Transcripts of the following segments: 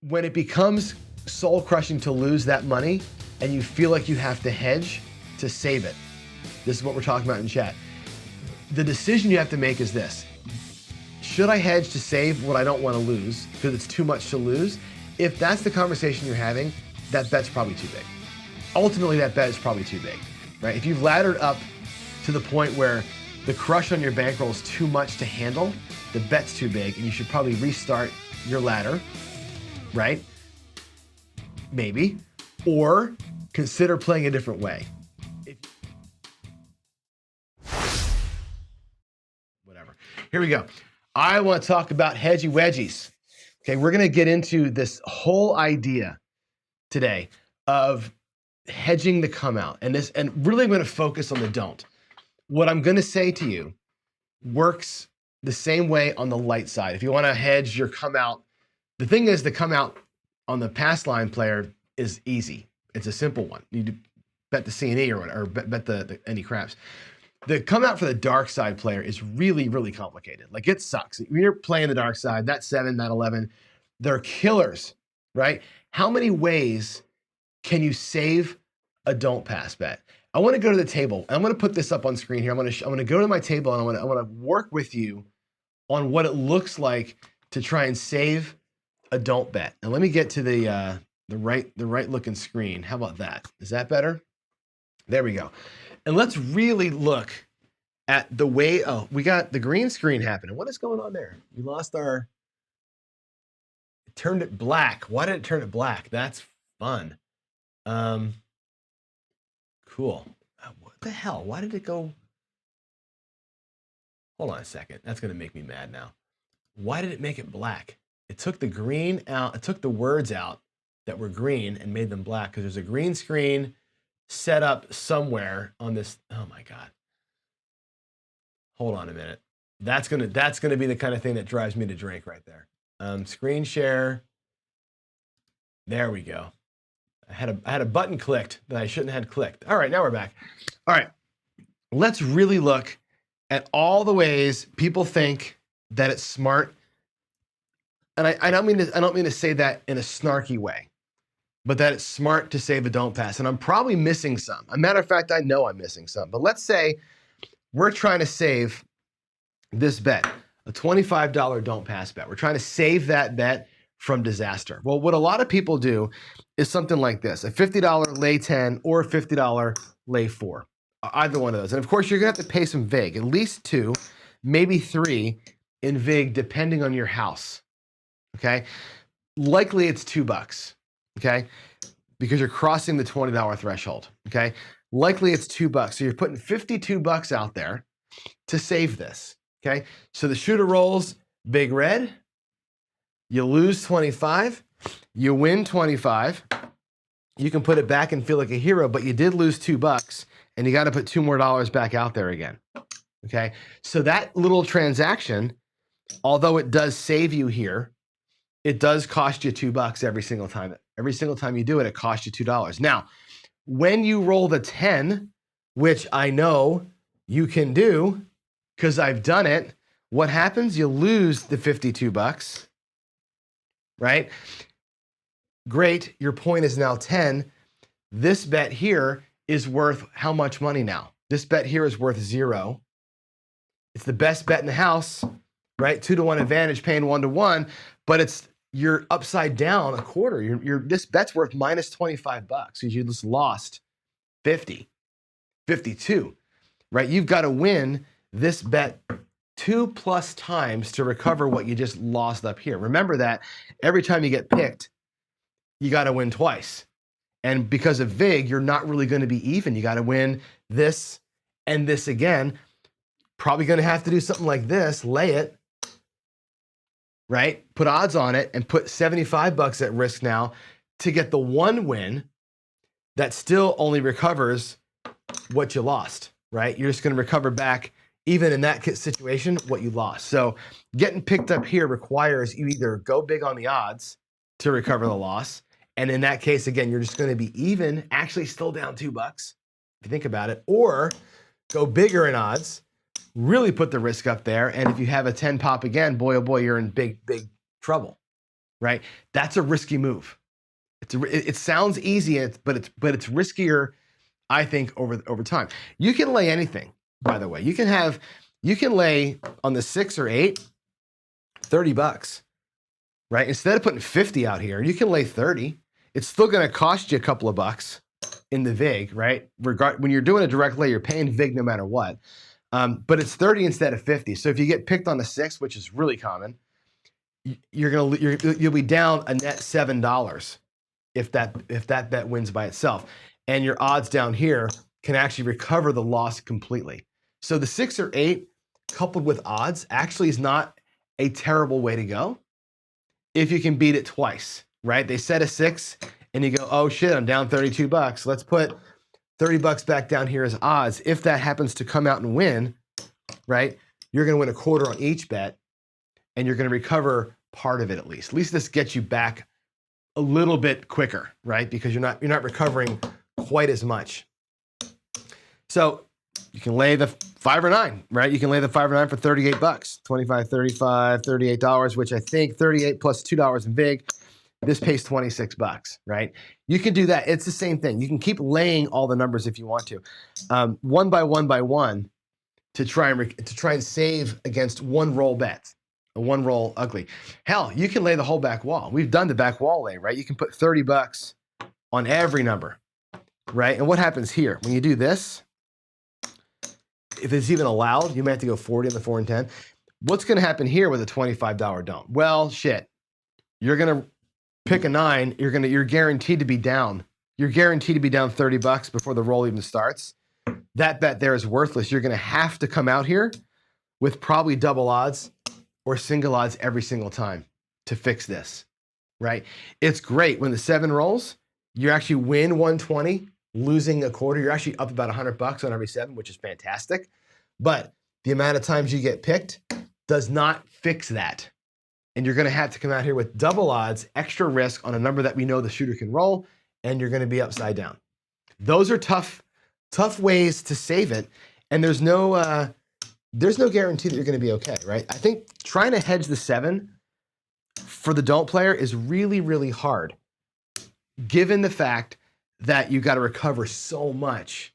when it becomes soul crushing to lose that money and you feel like you have to hedge to save it, this is what we're talking about in chat. The decision you have to make is this. Should I hedge to save what I don't want to lose because it's too much to lose? If that's the conversation you're having, that bet's probably too big. Ultimately, that bet is probably too big, right? If you've laddered up to the point where the crush on your bankroll is too much to handle, the bet's too big, and you should probably restart your ladder, right? Maybe, or consider playing a different way. Whatever. Here we go. I want to talk about hedgy wedgies. Okay, we're going to get into this whole idea today of hedging the come out, and really I'm going to focus on the don't. What I'm going to say to you works the same way on the light side. If you want to hedge your come out, the thing is the come out on the pass line player is easy. It's a simple one. You bet the C&E or bet the any craps. The come out for the dark side player is really, really complicated. Like it sucks. When you're playing the dark side, that 7, that 11, they're killers, right? How many ways can you save a don't pass bet? I want to go to the table. I'm going to put this up on screen here. I'm going to go to my table and I want to work with you on what it looks like to try and save a don't bet. And let me get to the right looking screen. How about that? Is that better? There we go. And let's really look at the way, oh, we got the green screen happening. What is going on there? We lost it turned it black. Why did it turn it black? That's fun. Cool. What the hell? Why did it go? Hold on a second. That's going to make me mad now. Why did it make it black? It took the green out. It took the words out that were green and made them black because there's a green screen set up somewhere on this. Oh my God. Hold on a minute. That's gonna be the kind of thing that drives me to drink right there. Screen share. There we go. I had a button clicked that I shouldn't have had clicked. All right, now we're back. All right, let's really look at all the ways people think that it's smart. And I don't mean to say that in a snarky way, but that it's smart to save a don't pass. And I'm probably missing some. As a matter of fact, I know I'm missing some. But let's say we're trying to save this bet, a $25 don't pass bet. We're trying to save that bet from disaster. Well, what a lot of people do is something like this, a $50 lay 10 or a $50 lay 4, either one of those. And of course, you're gonna have to pay some vig, at least 2, maybe 3 in vig, depending on your house, okay? Likely it's $2, okay? Because you're crossing the $20 threshold, okay? Likely it's $2. So you're putting $52 out there to save this, okay? So the shooter rolls big red, you lose 25, you win 25, you can put it back and feel like a hero, but you did lose $2 and you got to put $2 more back out there again, okay? So that little transaction, although it does save you here, it does cost you $2 every single time. Every single time you do it, it costs you $2. Now, when you roll the 10, which I know you can do because I've done it, what happens? You lose the $52, right? Great, your point is now 10. This bet here is worth how much money now? This bet here is worth 0. It's the best bet in the house, right? 2-to-1 advantage, paying 1-to-1, but you're upside down a quarter. This bet's worth minus $25 because you just lost 50, 52, right? You've got to win this bet 2+ times to recover what you just lost up here. Remember that every time you get picked, you got to win twice. And because of vig, you're not really going to be even. You got to win this and this again. Probably going to have to do something like this, lay it, right? Put odds on it and put $75 at risk now to get the one win that still only recovers what you lost, right? You're just going to recover back, even in that situation, what you lost. So getting picked up here requires you either go big on the odds to recover the loss. And in that case, again, you're just going to be even, actually still down $2, if you think about it, or go bigger in odds, really put the risk up there. And if you have a 10 pop again, boy, oh boy, you're in big, big trouble. right? That's a risky move. It sounds easy, but it's riskier, I think, over time. You can lay anything, by the way. You can lay on the 6 or 8, $30, right? Instead of putting 50 out here, you can lay 30. It's still going to cost you a couple of bucks in the VIG, right? When you're doing a direct lay, you're paying VIG no matter what. But it's 30 instead of 50. So if you get picked on the 6, which is really common, you'll be down a net $7 if that bet wins by itself. And your odds down here can actually recover the loss completely. So the 6 or 8 coupled with odds actually is not a terrible way to go if you can beat it twice, right? They set a 6 and you go, oh shit, I'm down $32. Let's put $30 back down here as odds. If that happens to come out and win, right, you're going to win a quarter on each bet and you're going to recover part of it at least. At least this gets you back a little bit quicker, right? Because you're not recovering quite as much. So you can lay the 5 or 9, right? You can lay the 5 or 9 for $38, 25, 35, $38, which I think 38 plus $2 in VIG. This pays $26, right? You can do that. It's the same thing. You can keep laying all the numbers if you want to, one by one, to try and save against one roll bet, a one roll ugly. Hell, you can lay the whole back wall. We've done the back wall lay, right? You can put $30 on every number, right? And what happens here when you do this? If it's even allowed, you might have to go 40 on the 4 and 10. What's going to happen here with a $25 dome? Well, shit, you're going to pick a 9, you're guaranteed to be down. You're guaranteed to be down $30 before the roll even starts. That bet there is worthless. You're going to have to come out here with probably double odds or single odds every single time to fix this, right? It's great when the 7 rolls, you actually win 120, losing a quarter. You're actually up about $100 on every 7, which is fantastic. But the amount of times you get picked does not fix that. And you're going to have to come out here with double odds, extra risk on a number that we know the shooter can roll, and you're going to be upside down. Those are tough ways to save it, and there's no guarantee that you're going to be okay, right? I think trying to hedge the 7 for the don't player is really, really hard, given the fact that you got to recover so much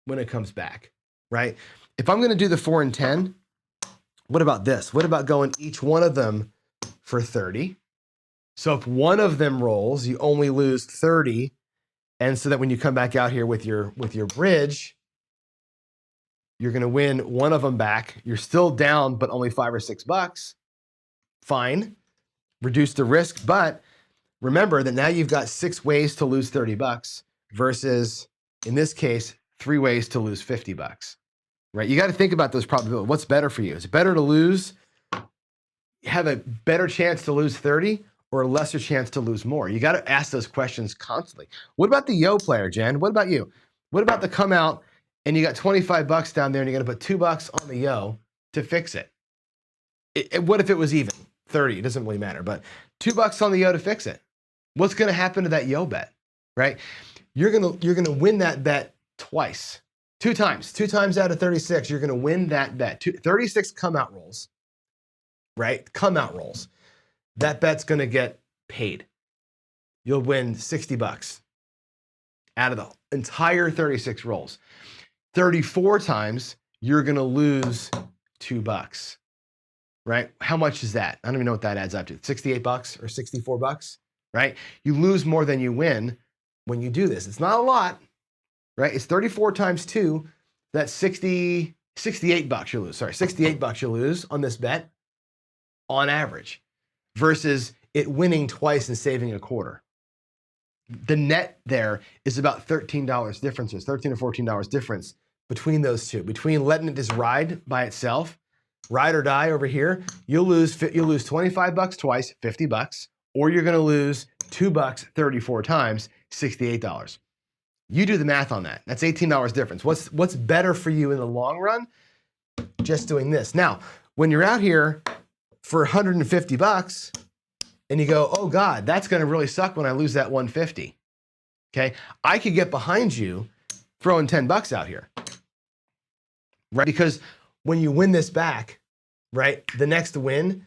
when it comes back, right? If I'm going to do the 4 and 10, what about this? What about going each one of them for 30? So if one of them rolls, you only lose 30. And so that when you come back out here with your bridge, you're going to win one of them back. You're still down, but only $5 or $6. Fine. Reduce the risk. But remember that now you've got 6 ways to lose $30 versus, in this case, 3 ways to lose $50, right? You got to think about those probabilities. What's better for you? Is it better to lose, have a better chance to lose 30 or a lesser chance to lose more? You got to ask those questions constantly. What about the yo player, Jen? What about you? What about the come out and you got $25 down there and you're going to put $2 on the yo to fix it? What if it was even 30? It doesn't really matter, but $2 on the yo to fix it. What's going to happen to that yo bet, right? You're going to win that bet twice, 2 times. 2 times out of 36, you're going to win that bet. 36 come out rolls, right? Come out rolls. That bet's going to get paid. You'll win $60 out of the entire 36 rolls. 34 times, you're going to lose $2, right? How much is that? I don't even know what that adds up to. $68 or $64, right? You lose more than you win when you do this. It's not a lot, right? It's 34 times 2. That's $68 you lose. Sorry, $68 you lose on this bet on average versus it winning twice and saving a quarter. The net there is about $13 differences, $13 or $14 difference between those two. Between letting it just ride by itself, ride or die over here, you'll lose $25 twice, $50, or you're going to lose $2 34 times, $68. You do the math on that. That's $18 difference. What's better for you in the long run? Just doing this. Now, when you're out here for $150 and you go, oh God, that's going to really suck when I lose that 150. Okay. I could get behind you throwing $10 out here, right? Because when you win this back, right, the next win,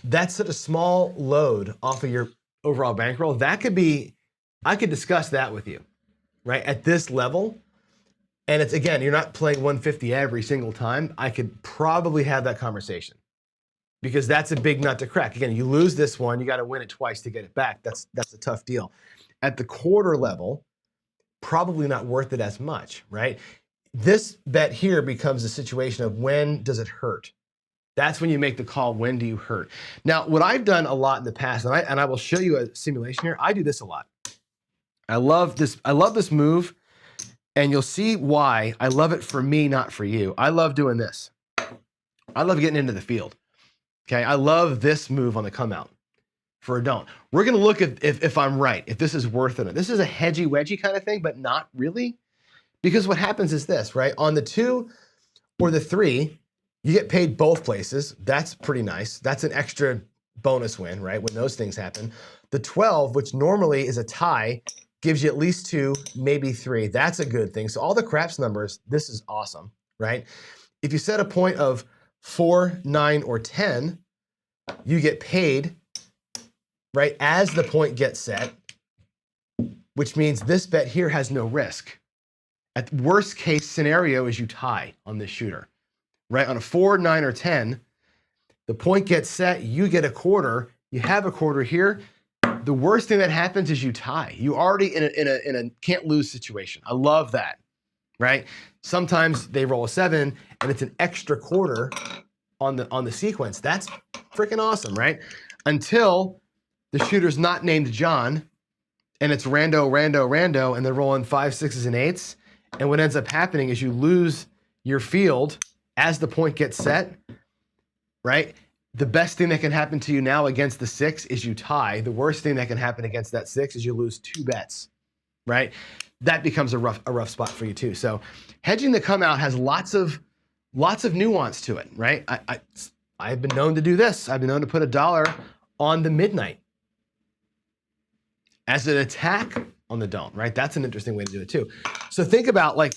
that's such a small load off of your overall bankroll. That could be, I could discuss that with you, right? At this level, and it's, again, you're not playing 150 every single time. I could probably have that conversation because that's a big nut to crack. Again, you lose this one, you got to win it twice to get it back. That's a tough deal. At the quarter level, probably not worth it as much, right? This bet here becomes a situation of when does it hurt? That's when you make the call, when do you hurt? Now, what I've done a lot in the past, and I will show you a simulation here, I do this a lot. I love this move, and you'll see why I love it for me, not for you. I love doing this. I love getting into the field. Okay, I love this move on the come out for a don't. We're gonna look at if I'm right, if this is worth it. This is a hedgy wedgy kind of thing, but not really. Because what happens is this, right? On the 2 or the 3, you get paid both places. That's pretty nice. That's an extra bonus win, right? When those things happen. The 12, which normally is a tie, gives you at least 2, maybe 3. That's a good thing. So all the craps numbers, this is awesome, right? If you set a point of 4, 9, or 10, you get paid, right, as the point gets set, which means this bet here has no risk. At worst case scenario is you tie on this shooter, right? On a 4, 9, or 10, the point gets set, you get a quarter, you have a quarter here. The worst thing that happens is you tie. You already in a can't lose situation. I love that, right? Sometimes they roll a 7 and it's an extra quarter on the sequence. That's freaking awesome, right? Until the shooter's not named John and it's rando, and they're rolling 5, 6s, and 8s. And what ends up happening is you lose your field as the point gets set, right? The best thing that can happen to you now against the 6 is you tie. The worst thing that can happen against that 6 is you lose 2 bets, right? That becomes a rough spot for you too. So hedging the come out has lots of nuance to it, right? I've been known to do this. I've been known to put $1 on the midnight as an attack on the don't, right? That's an interesting way to do it too. So think about like,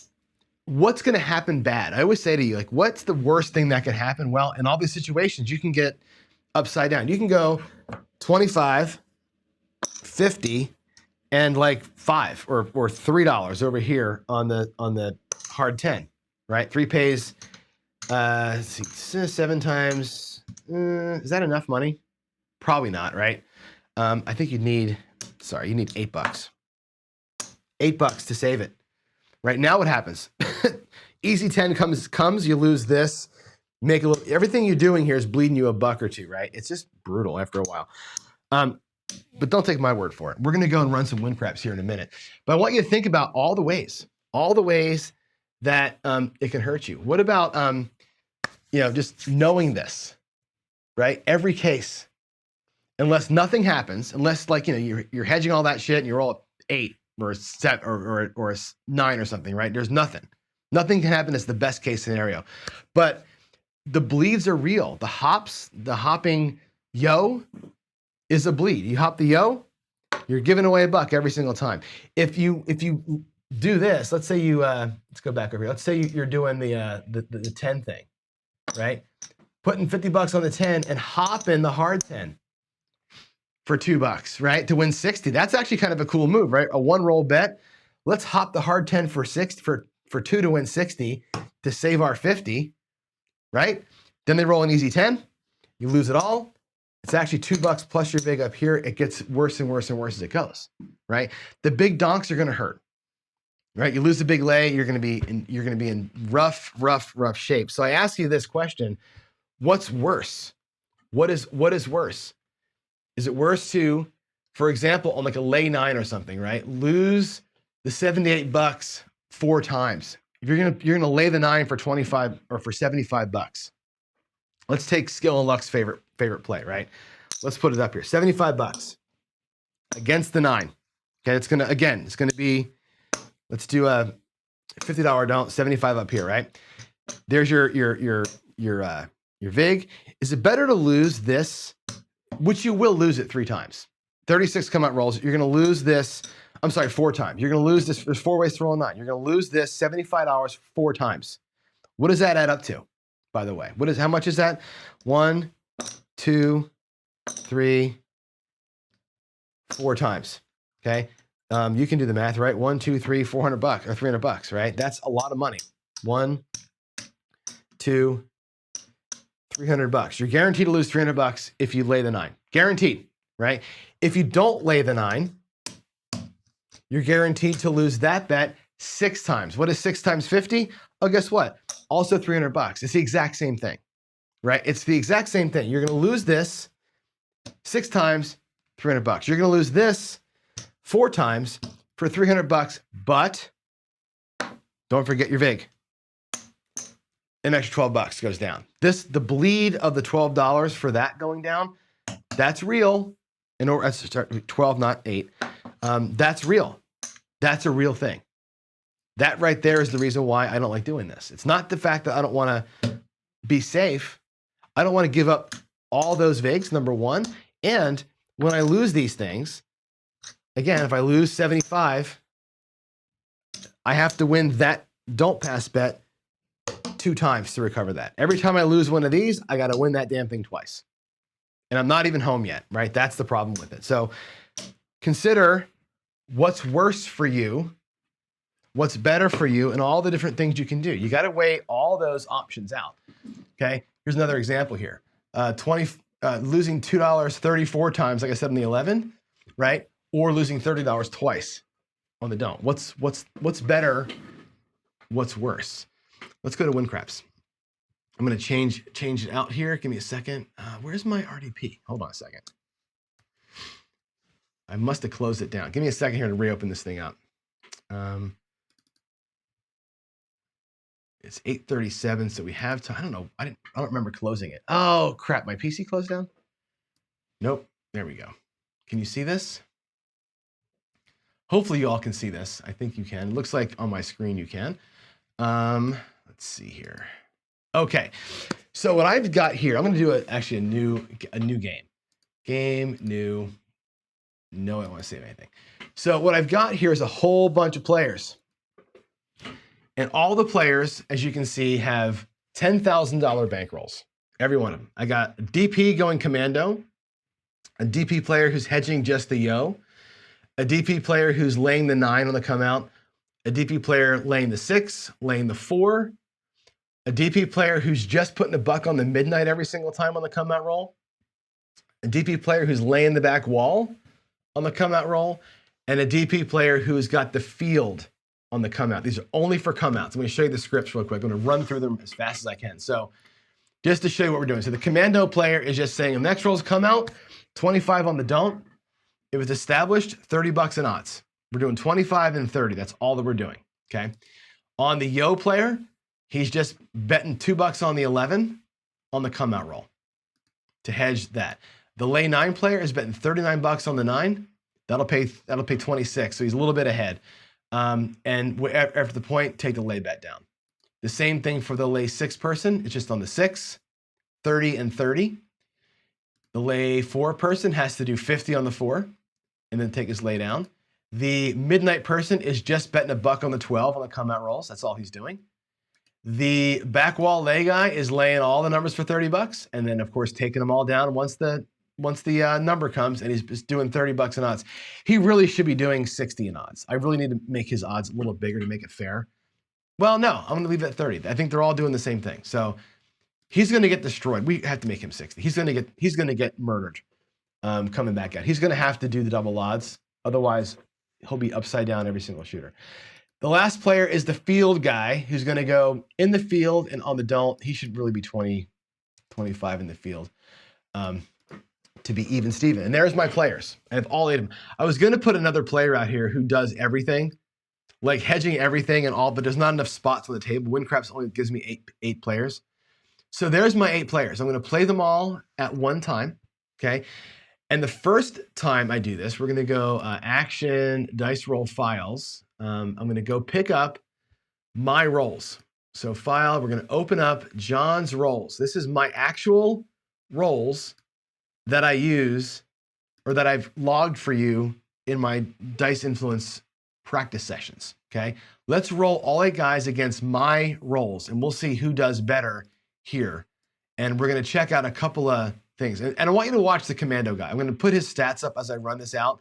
what's gonna happen bad? I always say to you, like, what's the worst thing that can happen? Well, in all these situations, you can get upside down. You can go 25, 50, and like 5 or $3 over here on the hard 10, right? 3 pays, let's see, 7 times, is that enough money? Probably not, right? I think you need $8. $8 to save it. Right now, what happens? Easy 10 comes, you lose this, make a little, everything you're doing here is bleeding you $1 or 2, right? It's just brutal after a while. But don't take my word for it. We're gonna go and run some win craps here in a minute. But I want you to think about all the ways that it can hurt you. What about, just knowing this, right? Every case, unless nothing happens, unless like, you're hedging all that shit and you roll a 8 or a 7 or a 9 or something, right? There's nothing. Nothing can happen. It's the best case scenario. But the bleeds are real. The hopping yo is a bleed. You hop the yo, you're giving away $1 every single time. If you do this, let's say you, let's go back over here. Let's say you're doing the 10 thing, right? Putting $50 on the 10 and hopping the hard 10 for $2, right? To win 60. That's actually kind of a cool move, right? A 1-roll bet. Let's hop the hard 10 for 2 to win 60 to save our 50, right? Then they roll an easy 10. You lose it all. It's actually $2 plus your vig up here. It gets worse and worse and worse as it goes, right? The big donks are going to hurt, right? You lose the big lay, you're going to be in rough shape. So I ask you this question: what's worse? What is worse? Is it worse to, for example, on like a lay 9 or something, right? Lose the $78 4 times. If you're gonna lay the 9 for 25 or for $75. Let's take skill and luck's favorite play, right? Let's put it up here. $75 against the 9. Okay, it's gonna be, let's do a $50 don't, 75 up here, right? There's your vig. Is it better to lose this, which you will lose it 3 times? 36 come out rolls. You're gonna lose this. I'm sorry, 4 times. You're gonna lose this. There's 4 ways to roll a 9. You're gonna lose this $75 4 times. What does that add up to, by the way? How much is that? 1, 2, 3, 4 times. Okay. You can do the math, right? 1, 2, 3, $400 or $300, right? That's a lot of money. 1, 2, $300. You're guaranteed to lose $300 if you lay the 9. Guaranteed, right? If you don't lay the 9, you're guaranteed to lose that bet 6 times. What is 6 times 50? Oh, guess what? Also $300. It's the exact same thing, right? It's the exact same thing. You're going to lose this 6 times, $300. You're going to lose this 4 times for $300, but don't forget your vig. An extra $12 goes down. The bleed of the $12 for that going down, that's real. In order, that's 12, not 8. That's real. That's a real thing. That right there is the reason why I don't like doing this. It's not the fact that I don't want to be safe. I don't want to give up all those VIGs, number one. And when I lose these things, again, if I lose 75, I have to win that don't pass bet 2 times to recover that. Every time I lose one of these, I got to win that damn thing twice. And I'm not even home yet, right? That's the problem with it. So consider what's worse for you, what's better for you, and all the different things you can do. You got to weigh all those options out. Okay, here's another example here. Losing $2 34 times, like I said, on the 11, right? Or losing $30 twice on the don't. What's better? What's worse? Let's go to win craps. I'm going to change it out here. Give me a second. Where's my RDP? Hold on a second. I must have closed it down. Give me a second here to reopen this thing up. It's 8:37, so we have time. I don't know. I don't remember closing it. Oh crap! My PC closed down. Nope. There we go. Can you see this? Hopefully you all can see this. I think you can. It looks like on my screen you can. Let's see here. Okay. So what I've got here, I'm going to do actually a new game. Game new. No, I don't want to save anything. So what I've got here is a whole bunch of players. And all the players, as you can see, have $10,000 bankrolls. Every one of them. I got a DP going commando, a DP player who's hedging just the yo, a DP player who's laying the 9 on the come out, a DP player laying the 6, laying the 4, a DP player who's just putting a buck on the midnight every single time on the come out roll, a DP player who's laying the back wall on the come out roll, and a DP player who's got the field on the come out. These are only for come outs. I'm going to show you the scripts real quick. I'm going to run through them as fast as I can. So just to show you what we're doing. So the commando player is just saying the next rolls come out, 25 on the don't. It was established, $30 in odds. We're doing 25 and 30. That's all that we're doing. Okay. On the yo player, he's just betting $2 on the 11 on the come out roll to hedge that. The lay 9 player is betting $39 on the 9. That'll pay 26. So he's a little bit ahead. And after the point, take the lay bet down. The same thing for the lay 6 person. It's just on the 6, 30 and 30. The lay 4 person has to do 50 on the 4 and then take his lay down. The midnight person is just betting a buck on the 12 on the come out rolls. That's all he's doing. The back wall lay guy is laying all the numbers for $30 and then of course taking them all down once the number comes, and he's just doing $30 in odds. He really should be doing 60 in odds. I really need to make his odds a little bigger to make it fair. Well, no, I'm going to leave it at 30. I think they're all doing the same thing. So he's going to get destroyed. We have to make him 60. He's going to get murdered coming back out. He's going to have to do the double odds. Otherwise, he'll be upside down every single shooter. The last player is the field guy who's going to go in the field and on the don't. He should really be 20, 25 in the field. To be even Steven. And there's my players. I have all 8 of them. I was going to put another player out here who does everything, like hedging everything and all, but there's not enough spots on the table. WinCraps only gives me eight players. So there's my 8 players. I'm going to play them all at one time. Okay. And the first time I do this, we're going to go action, dice roll files. I'm going to go pick up my rolls. So file, we're going to open up John's rolls. This is my actual rolls that I use or that I've logged for you in my Dice Influence practice sessions, okay? Let's roll all 8 guys against my rolls and we'll see who does better here. And we're gonna check out a couple of things. And I want you to watch the commando guy. I'm going to put his stats up as I run this out.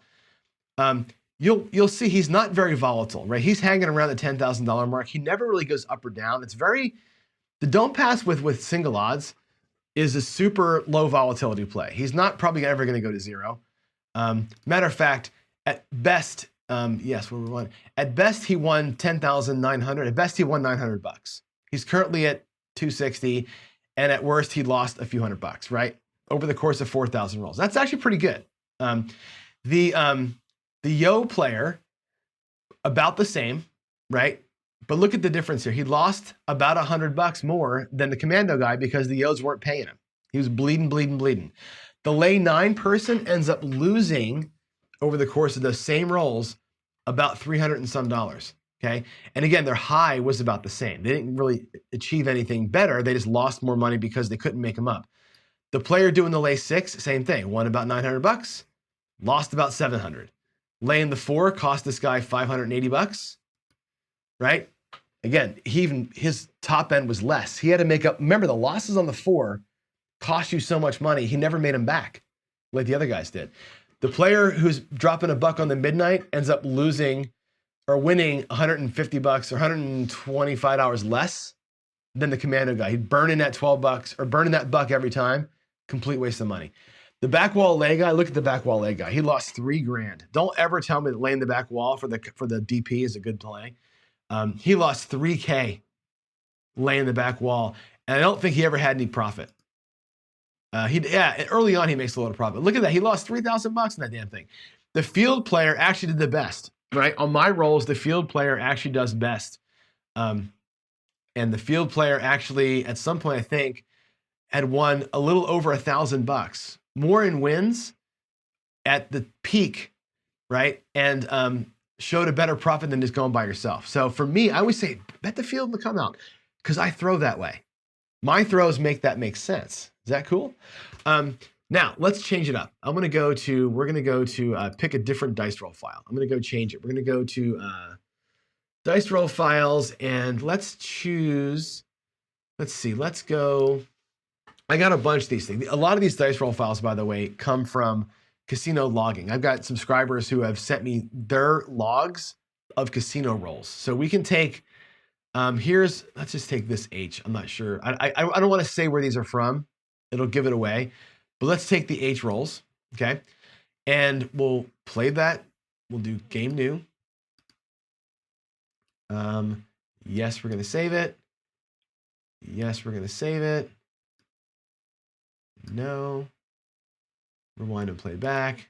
You'll see he's not very volatile, right? He's hanging around the $10,000 mark. He never really goes up or down. It's very, the don't pass with single odds is a super low volatility play. He's not probably ever going to go to zero. Matter of fact, at best, yes, we won. At best, he won 10,900. At best, he won $900. He's currently at 260, and at worst, he lost a few $100, right? Over the course of 4,000 rolls. That's actually pretty good. The yo player, about the same, right? But look at the difference here. He lost about $100 more than the commando guy because the yos weren't paying him. He was bleeding. The lay 9 person ends up losing over the course of those same rolls about $300 and some, okay? And again, their high was about the same. They didn't really achieve anything better. They just lost more money because they couldn't make them up. The player doing the lay 6, same thing. Won about $900, lost about $700. Laying the 4 cost this guy $580, right? Again, his top end was less. He had to make up. Remember, the losses on the 4 cost you so much money. He never made them back like the other guys did. The player who's dropping $1 on the midnight ends up losing or winning $150 or $125 less than the commando guy. He'd burn in that $12 or burning that buck every time. Complete waste of money. The back wall lay guy, look at the back wall lay guy. He lost $3 grand. Don't ever tell me that laying the back wall for the DP is a good play. He lost $3K laying the back wall, and I don't think he ever had any profit. Early on he makes a lot of profit. Look at that. He lost $3,000 in that damn thing. The field player actually did the best, right? On my rolls, the field player actually does best. And the field player actually, at some point, I think, had won a little over $1,000 more in wins at the peak, right? And showed a better profit than just going by yourself. So for me, I always say, bet the field in the come out, because I throw that way. My throws make that make sense. Is that cool? Now let's change it up. we're gonna go to pick a different dice roll file. I'm gonna go change it. We're gonna go to dice roll files, and let's choose, let's go. I got a bunch of these things. A lot of these dice roll files, by the way, come from casino logging. I've got subscribers who have sent me their logs of casino rolls. So we can take, let's just take this H. I'm not sure. I don't want to say where these are from. It'll give it away. But let's take the H rolls, okay? And we'll play that. We'll do game new. Yes, we're going to save it. Yes, we're going to save it. No. Rewind and play back.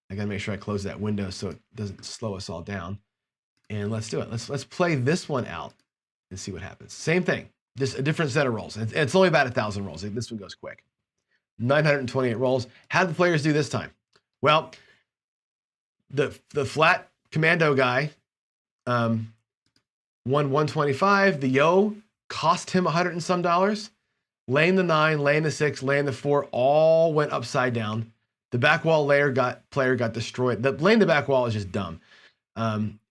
I gotta make sure I close that window so it doesn't slow us all down. And let's do it. Let's play this one out and see what happens. Same thing, just a different set of rolls. It's only about 1,000 rolls. This one goes quick. 928 rolls. How did the players do this time? Well, the flat commando guy won 125. The yo cost him $100 and some. Laying the 9, laying the 6, laying the 4, all went upside down. The back wall player got destroyed. Laying the back wall is just dumb.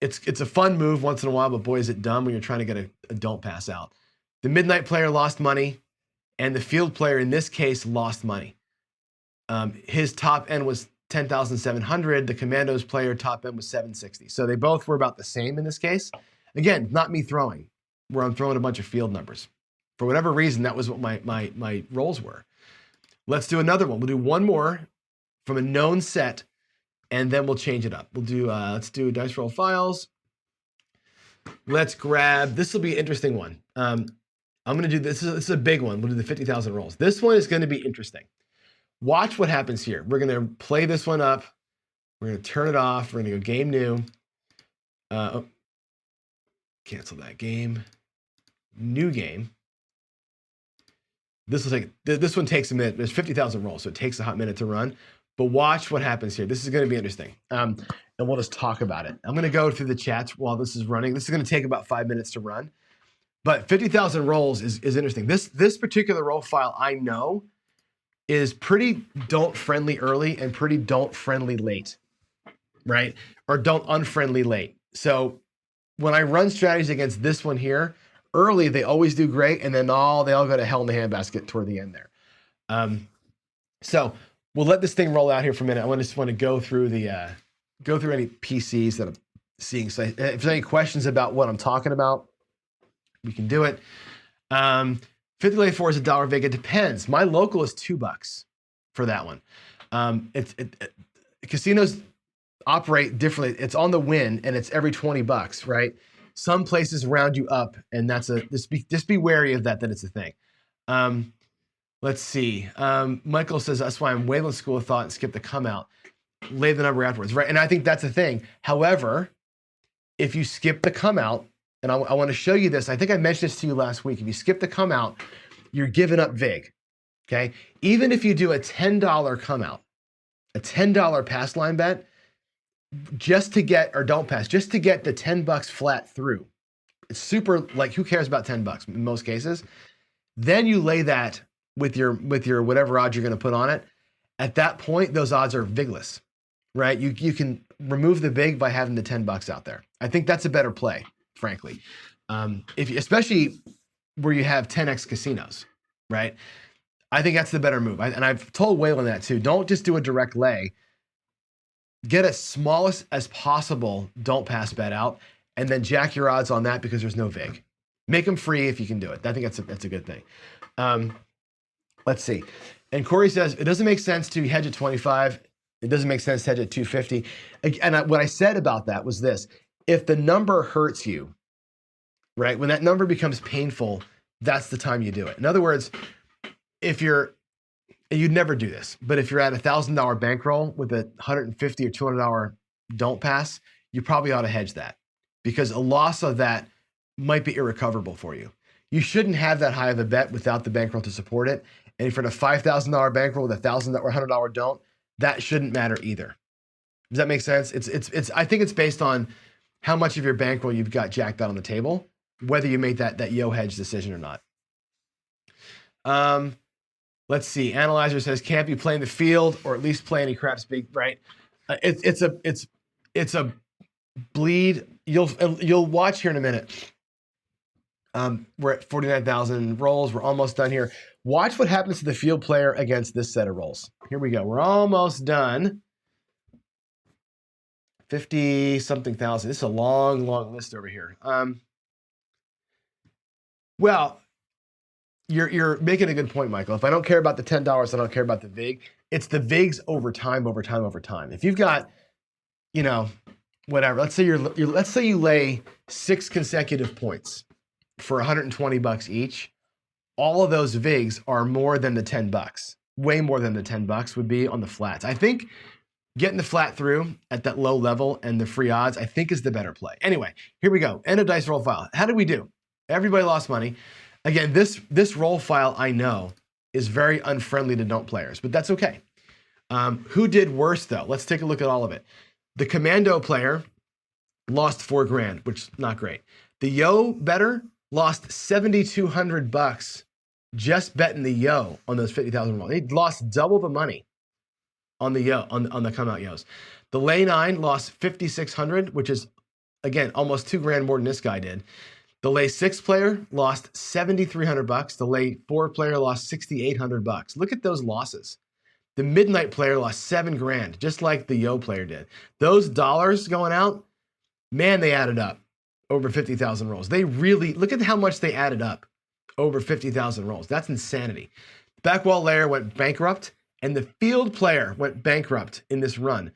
It's a fun move once in a while, but boy, is it dumb when you're trying to get a don't pass out. The midnight player lost money, and the field player in this case lost money. His top end was 10,700. The commandos player top end was 760. So they both were about the same in this case. Again, not me throwing, where I'm throwing a bunch of field numbers. For whatever reason, that was what my rolls were. Let's do another one. We'll do one more from a known set, and then we'll change it up. We'll do, let's do dice roll files. Let's grab, this will be an interesting one. I'm going to do, this is a big one. We'll do the 50,000 rolls. This one is going to be interesting. Watch what happens here. We're going to play this one up. We're going to turn it off. We're going to go game new. Cancel that game. New game. This one takes a minute. There's 50,000 rolls, so it takes a hot minute to run. But watch what happens here. This is going to be interesting. And we'll just talk about it. I'm going to go through the chats while this is running. This is going to take about 5 minutes to run. But 50,000 rolls is interesting. This particular roll file, I know, is pretty don't friendly early and pretty don't friendly late, right? Or don't unfriendly late. So when I run strategies against this one here, early, they always do great, and then they all go to hell in the handbasket toward the end there. So we'll let this thing roll out here for a minute. I just want to go through the go through any PCs that I'm seeing. So if there's any questions about what I'm talking about, we can do it. 50 lay 4 is $1 vig. It depends. My local is $2 for that one. Casinos operate differently. It's on the win and it's every $20, right? Some places round you up, and that's just be wary of that it's a thing. Let's see. Michael says, that's why I'm wailing school of thought and skip the come out. Lay the number afterwards, right? And I think that's the thing. However, if you skip the come out, and I want to show you this. I think I mentioned this to you last week. If you skip the come out, you're giving up vig, okay? Even if you do a $10 come out, a $10 pass line bet, just to get, or don't pass, just to get the $10 flat through. It's super, like, who cares about $10 in most cases? Then you lay that with your whatever odds you're going to put on it. At that point, those odds are vigless, right? You can remove the vig by having the $10 out there. I think that's a better play, frankly. Especially where you have 10x casinos, right? I think that's the better move. And I've told Waylon that too. Don't just do a direct lay. Get as small as possible, don't pass bet out, and then jack your odds on that because there's no vig. Make them free if you can do it. I think that's a good thing. Let's see. And Corey says, it doesn't make sense to hedge at 25. It doesn't make sense to hedge at 250. And what I said about that was this. If the number hurts you, right, when that number becomes painful, that's the time you do it. In other words, you'd never do this, but if you're at $1,000 bankroll with a $150 or $200 don't pass, you probably ought to hedge that because a loss of that might be irrecoverable for you. You shouldn't have that high of a bet without the bankroll to support it. And if you're at a $5,000 bankroll with $1,000 or $100 don't, that shouldn't matter either. Does that make sense? I think it's based on how much of your bankroll you've got jacked out on the table, whether you make that yo hedge decision or not. Let's see. Analyzer says, can't be playing the field or at least play any crap speak, right? It's a bleed. You'll watch here in a minute. We're at 49,000 rolls. We're almost done here. Watch what happens to the field player against this set of rolls. Here we go. We're almost done. 50 something thousand. This is a long, long list over here. Well, you're making a good point, Michael. If I don't care about the $10, I don't care about the vig. It's the vigs over time. If you've got, whatever. Let's say you lay 6 consecutive points for $120 each. All of those vigs are more than the $10. Way more than the $10 would be on the flats. I think getting the flat through at that low level and the free odds, I think is the better play. Anyway, here we go. End of dice roll file. How did we do? Everybody lost money. Again, this roll file I know is very unfriendly to don't players, but that's okay. Who did worse though? Let's take a look at all of it. The commando player lost $4,000, which is not great. The yo better lost $7,200 just betting the yo on those 50,000 rolls. He lost double the money on the yo on the come out yos. The lay 9 lost 5,600, which is again almost $2,000 more than this guy did. The lay 6 player lost $7,300. The lay 4 player lost $6,800. Look at those losses. The midnight player lost $7,000, just like the yo player did. Those dollars going out, man, they added up over 50,000 rolls. They really, look at how much they added up over 50,000 rolls. That's insanity. The backwall layer went bankrupt, and the field player went bankrupt in this run.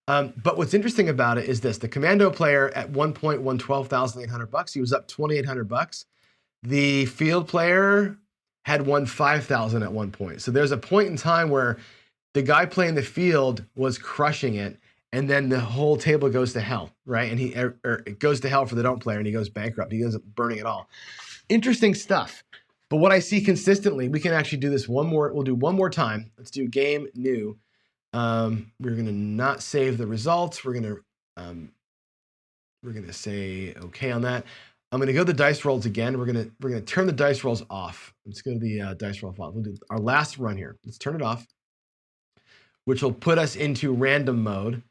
But what's interesting about it is this. The commando player at one point won $12,800. He was up $2,800. The field player had won $5,000 at one point. So there's a point in time where the guy playing the field was crushing it, and then the whole table goes to hell, right? And it goes to hell for the don't player, and he goes bankrupt. He ends up burning it all. Interesting stuff. But what I see consistently, we can actually do this we'll do one more time. Let's do game new. We're going to not save the results. We're going to say okay on that. I'm going to go to the dice rolls again. We're going to turn the dice rolls off. Let's go to the dice roll file. We'll do our last run here. Let's turn it off, which will put us into random mode.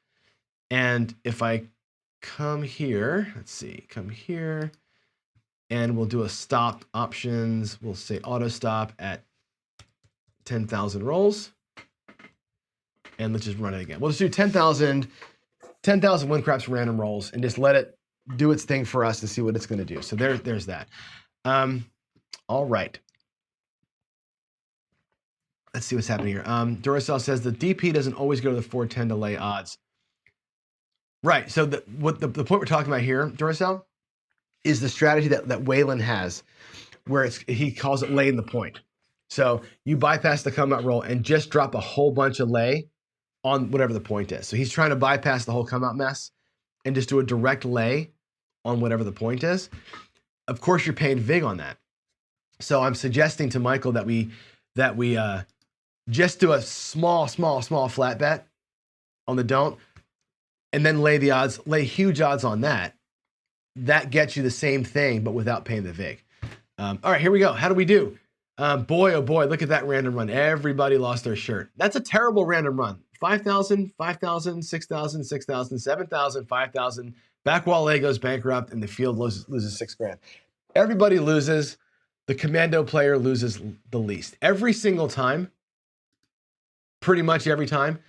And if I come here, let's see, come here, and we'll do a stop options. We'll say auto stop at 10,000 rolls. And let's just run it again. We'll just do 10,000 win craps random rolls and just let it do its thing for us to see what it's going to do. So there's that. All right. Let's see what's happening here. Duracell says the DP doesn't always go to the 410 to lay odds. Right. So the point we're talking about here, Duracell, is the strategy that Waylon has, where he calls it laying the point. So you bypass the come out roll and just drop a whole bunch of lay on whatever the point is. So he's trying to bypass the whole come out mess and just do a direct lay on whatever the point is. Of course, you're paying vig on that. So I'm suggesting to Michael that we just do a small flat bet on the don't, and then lay huge odds on that. That gets you the same thing, but without paying the vig. All right, here we go. How do we do? Boy, oh boy, look at that random run. Everybody lost their shirt. That's a terrible random run. 5,000, 5,000, 6,000, 6,000, 7,000, 5,000. Backwall lay goes bankrupt, and the field loses $6,000. Everybody loses. The commando player loses the least. Every single time, pretty much every time,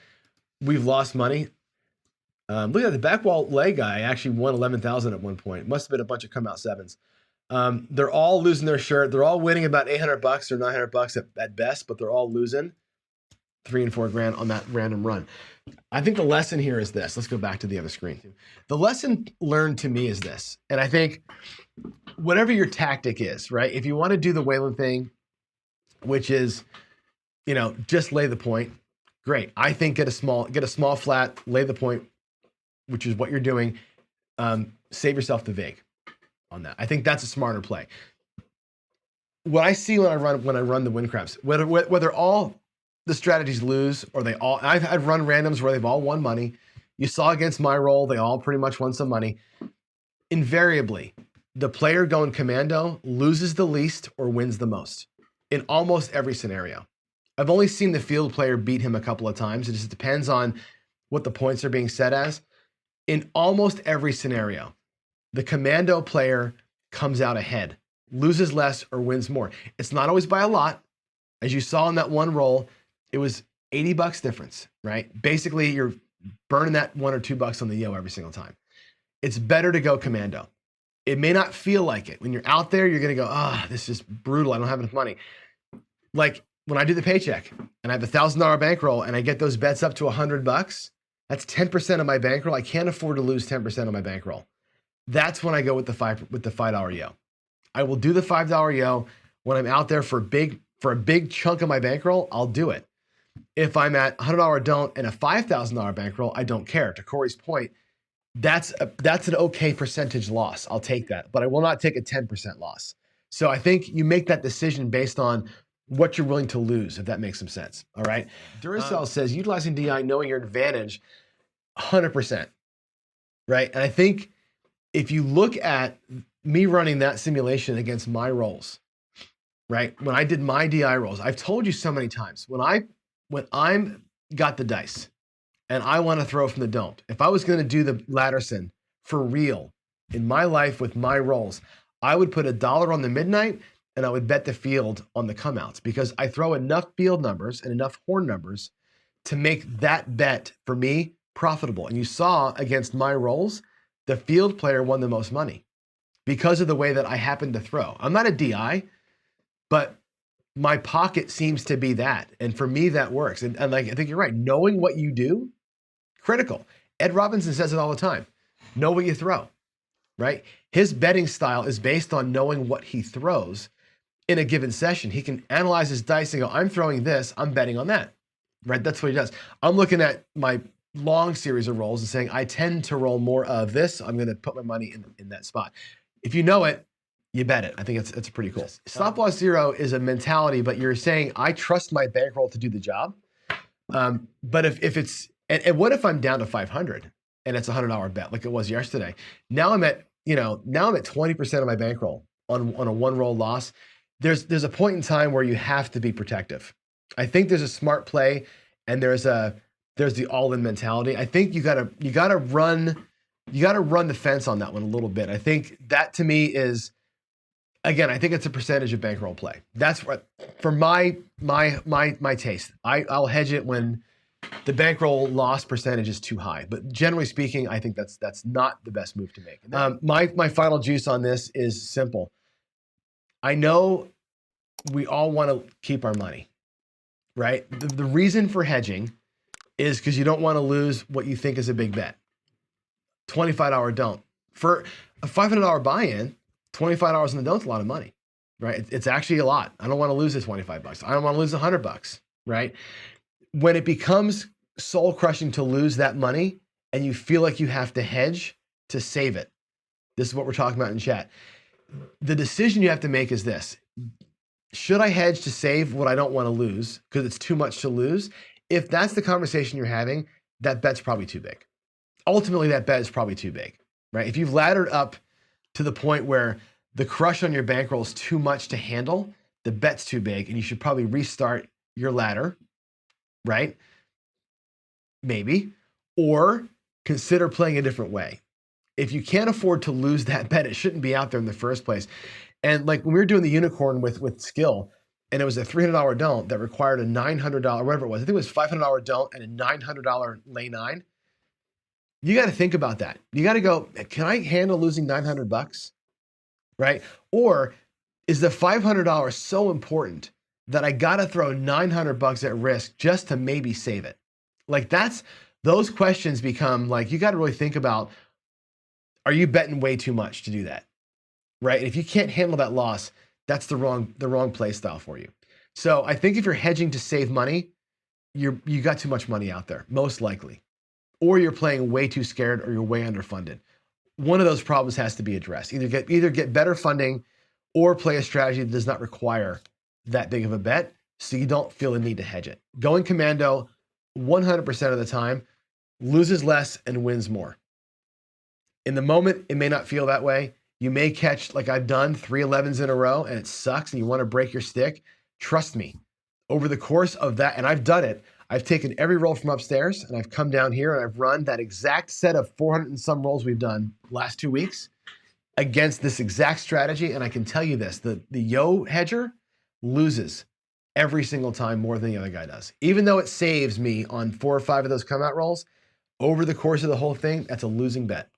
we've lost money. Look at the backwall lay guy actually won 11,000 at one point. It must have been a bunch of come out sevens. They're all losing their shirt. They're all winning about $800 or $900 at best, but they're all losing $3,000 and $4,000 on that random run. I think the lesson here is this. Let's go back to the other screen. The lesson learned to me is this, and I think whatever your tactic is, right? If you want to do the Waylon thing, which is, just lay the point, great. I think get a small flat, lay the point, which is what you're doing. Save yourself the vig on that. I think that's a smarter play. What I see when I run the win craps, whether all the strategies lose or they all, I've run randoms where they've all won money. You saw against my roll, they all pretty much won some money. Invariably, the player going commando loses the least or wins the most in almost every scenario. I've only seen the field player beat him a couple of times. It just depends on what the points are being set as. In almost every scenario, the commando player comes out ahead, loses less or wins more. It's not always by a lot. As you saw in that one roll, it was $80 difference, right? Basically, you're burning that $1 or $2 on the yo every single time. It's better to go commando. It may not feel like it. When you're out there, you're going to go, this is brutal. I don't have enough money. Like when I do the paycheck and I have $1,000 bankroll and I get those bets up to $100, that's 10% of my bankroll. I can't afford to lose 10% of my bankroll. That's when I go with the $5 yo. I will do the $5 yo when I'm out there for a big chunk of my bankroll. I'll do it. If I'm at $100 don't and a $5,000 bankroll, I don't care. To Corey's point, that's an okay percentage loss. I'll take that, but I will not take a 10% loss. So I think you make that decision based on what you're willing to lose, if that makes some sense. All right. Duracell says utilizing DI, knowing your advantage, 100%. Right. And I think if you look at me running that simulation against my rolls, right? When I did my DI rolls, I've told you so many times, when I'm got the dice and I want to throw from the don't, if I was going to do the Latterson for real in my life with my rolls, I would put $1 on the midnight and I would bet the field on the comeouts, because I throw enough field numbers and enough horn numbers to make that bet for me profitable. And you saw against my rolls, the field player won the most money because of the way that I happened to throw. I'm not a DI, but my pocket seems to be that. And for me, that works. And like, I think you're right. Knowing what you do, critical. Ed Robinson says it all the time. Know what you throw, right? His betting style is based on knowing what he throws in a given session. He can analyze his dice and go, I'm throwing this, I'm betting on that, right? That's what he does. I'm looking at my long series of rolls and saying, I tend to roll more of this. I'm going to put my money in that spot. If you know it, you bet it. I think it's pretty cool. Stop loss zero is a mentality, but you're saying, I trust my bankroll to do the job. But if it's, and what if I'm down to 500 and it's a $100 bet like it was yesterday? Now I'm at 20% of my bankroll on a one roll loss. There's a point in time where you have to be protective. I think there's a smart play and there's the all-in mentality. I think you gotta run the fence on that one a little bit. I think that to me is, again, I think it's a percentage of bankroll play. That's what, for my taste. I'll hedge it when the bankroll loss percentage is too high. But generally speaking, I think that's not the best move to make. My final juice on this is simple. I know we all want to keep our money, right? The reason for hedging is because you don't want to lose what you think is a big bet. $25 don't. For a $500 buy-in, $25 in the don't's a lot of money, right? It's actually a lot. I don't want to lose the $25. I don't want to lose $100, right? When it becomes soul crushing to lose that money and you feel like you have to hedge to save it, this is what we're talking about in chat. The decision you have to make is this. Should I hedge to save what I don't want to lose because it's too much to lose? If that's the conversation you're having, that bet's probably too big. Ultimately, that bet is probably too big, right? If you've laddered up to the point where the crush on your bankroll is too much to handle, the bet's too big, and you should probably restart your ladder, right? Maybe. Or consider playing a different way. If you can't afford to lose that bet, it shouldn't be out there in the first place. And like when we were doing the unicorn with skill, and it was a $300 don't that required a $900, whatever it was, I think it was $500 don't and a $900 lay 9. You got to think about that. You got to go, can I handle losing $900, right? Or is the $500 so important that I got to throw $900 at risk just to maybe save it? Like those questions become like, you got to really think about, are you betting way too much to do that, right? And if you can't handle that loss, that's the wrong play style for you. So I think if you're hedging to save money, you got too much money out there, most likely. Or you're playing way too scared or you're way underfunded. One of those problems has to be addressed. Either get better funding or play a strategy that does not require that big of a bet so you don't feel the need to hedge it. Going commando 100% of the time loses less and wins more. In the moment, it may not feel that way. You may catch, like I've done, 3 11s in a row and it sucks and you want to break your stick. Trust me, over the course of that, and I've done it, I've taken every roll from upstairs and I've come down here and I've run that exact set of 400 and some rolls we've done last 2 weeks against this exact strategy. And I can tell you this, the yo hedger loses every single time more than the other guy does. Even though it saves me on 4 or 5 of those come out rolls, over the course of the whole thing, that's a losing bet.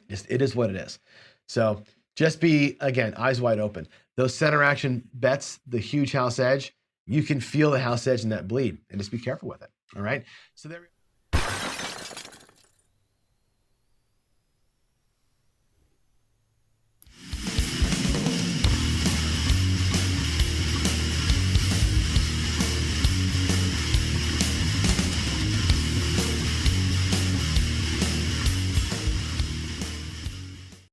It is what it is. So just be, again, eyes wide open. Those center action bets, the huge house edge, you can feel the house edge in that bleed and just be careful with it. All right. So there.